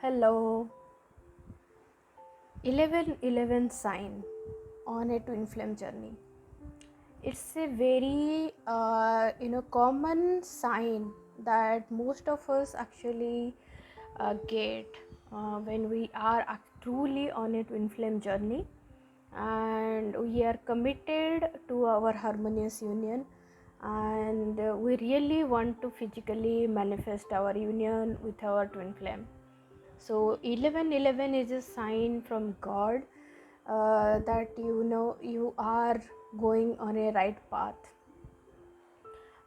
Hello. 1111 sign on a twin flame journey. It's a very common sign that most of us actually get when we are truly on a twin flame journey, and we are committed to our harmonious union, and we really want to physically manifest our union with our twin flame. So 1111 is a sign from God that you are going on a right path.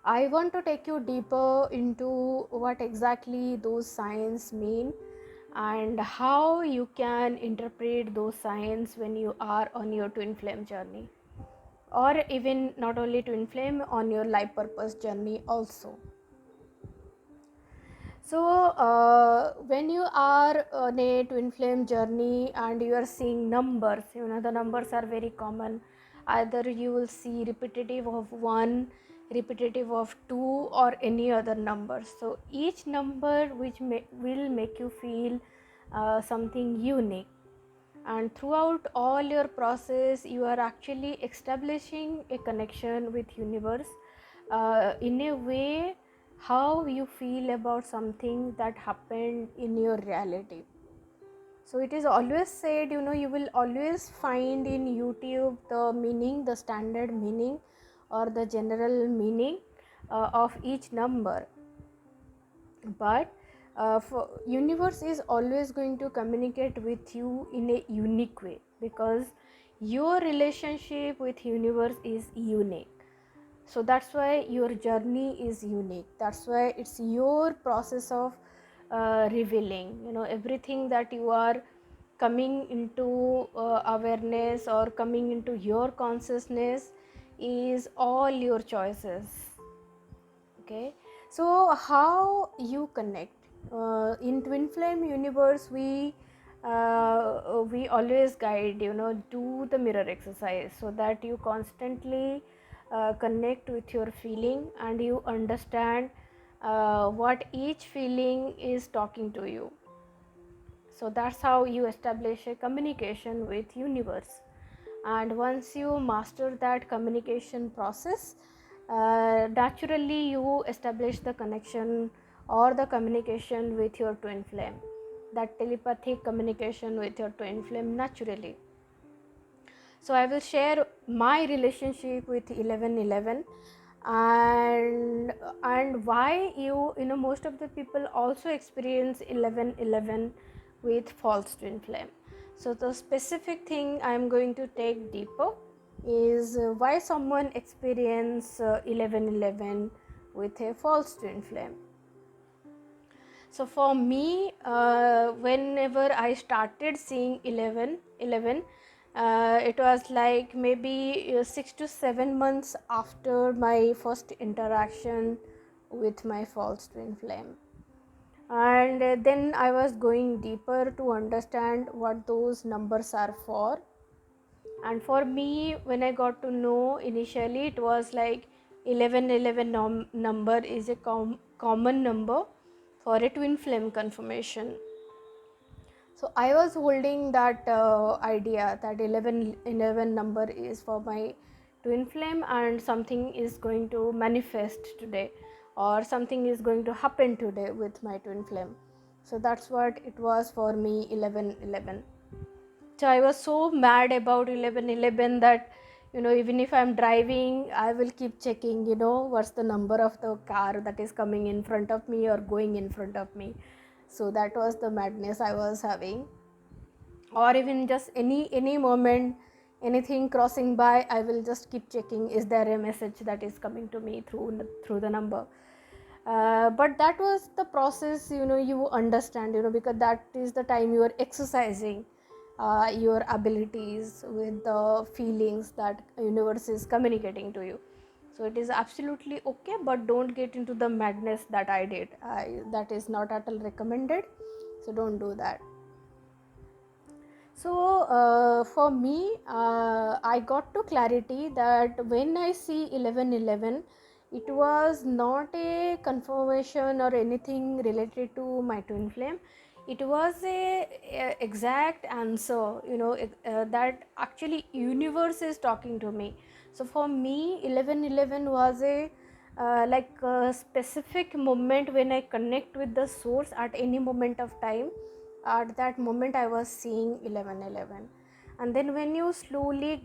I want to take you deeper into what exactly those signs mean and how you can interpret those signs when you are on your twin flame journey, or even not only twin flame, on your life purpose journey also. So when you are on a twin flame journey and you are seeing numbers, the numbers are very common. Either you will see repetitive of 1, repetitive of 2, or any other number. So each number which will make you feel something unique, and throughout all your process you are actually establishing a connection with universe in a way how you feel about something that happened in your reality. So it is always said, you will always find in YouTube the meaning, the standard meaning or the general meaning of each number, but for universe is always going to communicate with you in a unique way, because your relationship with universe is unique. So that's why your journey is unique, that's why it's your process of revealing, everything that you are coming into awareness or coming into your consciousness is all your choices. Okay, so how you connect in twin flame universe, we always guide, do the mirror exercise so that you constantly connect with your feeling and you understand what each feeling is talking to you. So that's how you establish a communication with universe, and once you master that communication process, naturally you establish the connection or the communication with your twin flame, that telepathic communication with your twin flame naturally. So I will share my relationship with 1111, and why most of the people also experience 1111 with false twin flame. So the specific thing I am going to take deeper is why someone experience 1111 with a false twin flame. So for me, whenever I started seeing 1111, it was like maybe 6 to 7 months after my first interaction with my false twin flame, and then I was going deeper to understand what those numbers are for. And for me, when I got to know, initially it was like 1111 number is a common number for a twin flame confirmation. So I was holding that idea that 1111 number is for my twin flame, and something is going to manifest today, or something is going to happen today with my twin flame. So that's what it was for me, 1111. So I was so mad about 1111 that, even if I'm driving, I will keep checking, what's the number of the car that is coming in front of me or going in front of me. So that was the madness I was having. Or even just any moment, anything crossing by, I will just keep checking, is there a message that is coming to me through the number. But that was the process, you understand, because that is the time you are exercising your abilities with the feelings that universe is communicating to you. So it is absolutely okay, but don't get into the madness that I did. That is not at all recommended, so don't do that. So for me, I got to clarity that when I see 1111, it was not a confirmation or anything related to my twin flame. it was a exact answer, that actually universe is talking to me. So for me 1111 was a like a specific moment when I connect with the source at any moment of time. At that moment I was seeing 1111. And then when you slowly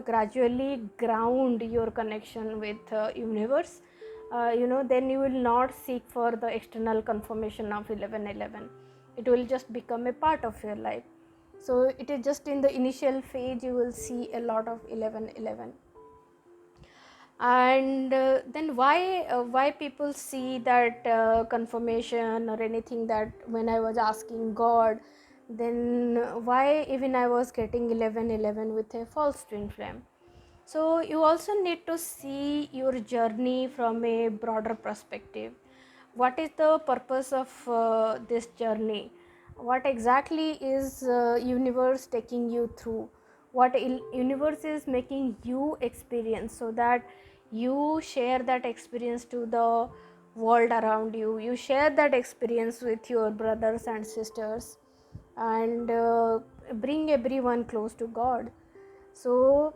gradually ground your connection with universe, then you will not seek for the external confirmation of 1111. It will just become a part of your life. So it is just in the initial phase you will see a lot of 1111. And then why people see that confirmation or anything, that when I was asking God, then why even I was getting 1111 with a false twin flame. So you also need to see your journey from a broader perspective. What is the purpose of this journey? What exactly is universe taking you through? What universe is making you experience, so that you share that experience to the world around you. You share that experience with your brothers and sisters, and bring everyone close to God. So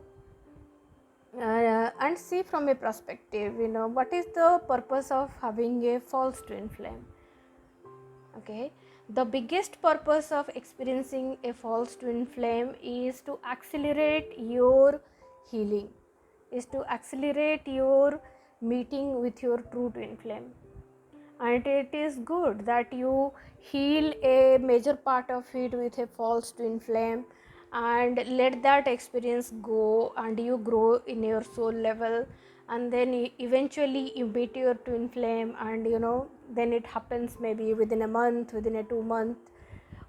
and see from a perspective, what is the purpose of having a false twin flame. Okay, the biggest purpose of experiencing a false twin flame is to accelerate your healing, is to accelerate your meeting with your true twin flame. And it is good that you heal a major part of it with a false twin flame, and let that experience go, and you grow in your soul level. And then eventually you meet your twin flame, and then it happens maybe within a month, within a 2 month,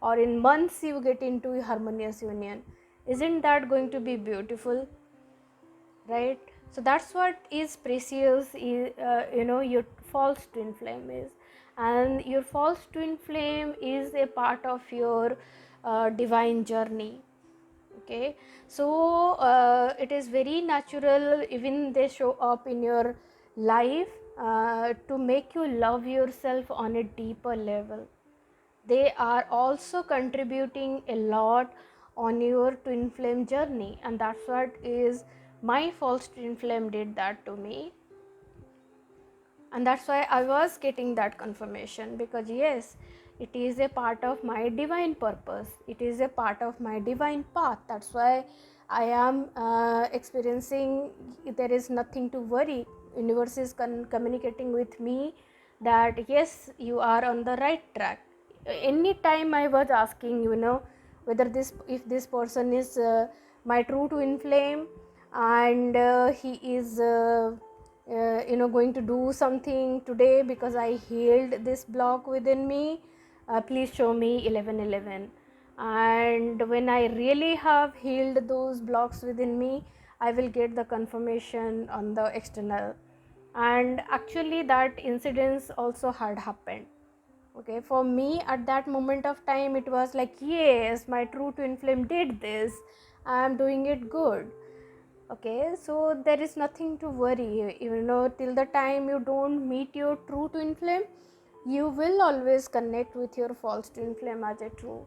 or in months you get into a harmonious union. Isn't that going to be beautiful? Right? So that's what is precious, your false twin flame is. And your false twin flame is a part of your divine journey. Okay, so it is very natural, even they show up in your life to make you love yourself on a deeper level. They are also contributing a lot on your twin flame journey, and that's what is my false twin flame did that to me. And that's why I was getting that confirmation, because yes, it is a part of my divine purpose, it is a part of my divine path. That's why I am experiencing, there is nothing to worry. Universe is communicating with me that yes, you are on the right track. Any time I was asking, whether this, if this person is my true twin flame, and he is going to do something today because I healed this block within me, please show me 1111. And when I really have healed those blocks within me, I will get the confirmation on the external. And actually that incidence also had happened. Okay, for me at that moment of time it was like, yes, my true twin flame did this, I am doing it good. Okay, so there is nothing to worry, till the time you don't meet your true twin flame, you will always connect with your false twin flame as a true.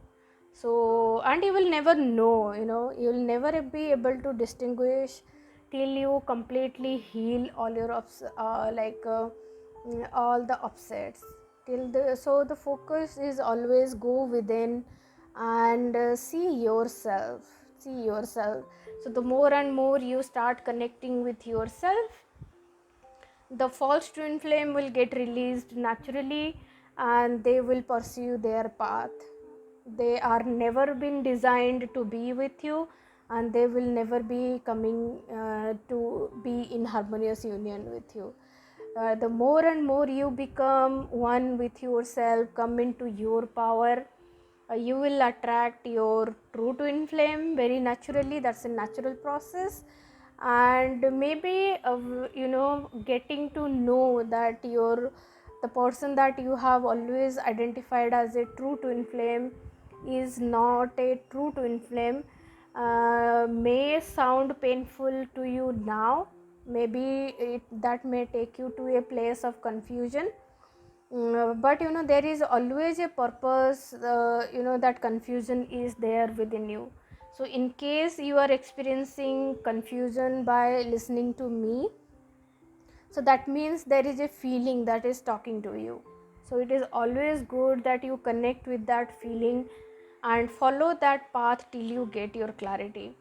So, and you will never know, you will never be able to distinguish till you completely heal all your all the upsets. So the focus is always go within, and see yourself. So the more and more you start connecting with yourself, the false twin flame will get released naturally, and they will pursue their path. They are never been designed to be with you, and they will never be coming to be in harmonious union with you. The more and more you become one with yourself, come into your power, you will attract your true twin flame very naturally. That's a natural process. And maybe getting to know that the person that you have always identified as a true twin flame is not a true twin flame may sound painful to you now. Maybe that may take you to a place of confusion, But there is always a purpose, that confusion is there within you. So in case you are experiencing confusion by listening to me, so that means there is a feeling that is talking to you. So it is always good that you connect with that feeling and follow that path till you get your clarity.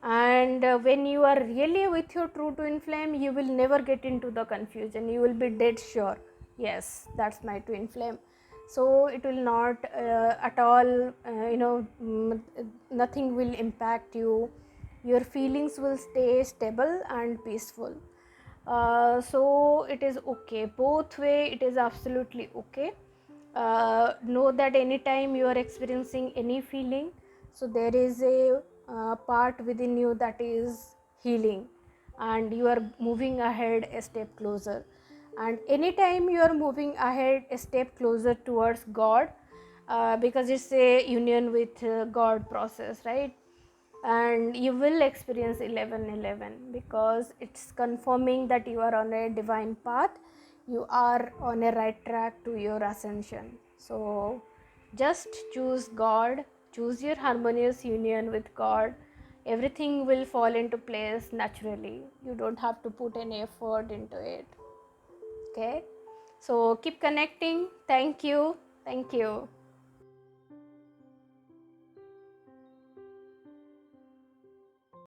And when you are really with your true twin flame, you will never get into the confusion. You will be dead sure, yes, that's my twin flame. So it will not at all, nothing will impact you. Your feelings will stay stable and peaceful. So it is okay, both way it is absolutely okay. Know that anytime you are experiencing any feeling, so there is a part within you that is healing, and you are moving ahead a step closer. And anytime you are moving ahead a step closer towards God, because it's a union with God process, right? And you will experience 1111 because it's confirming that you are on a divine path, you are on a right track to your ascension. So just choose God, choose your harmonious union with God. Everything will fall into place naturally. You don't have to put any effort into it. Okay, so keep connecting. Thank you.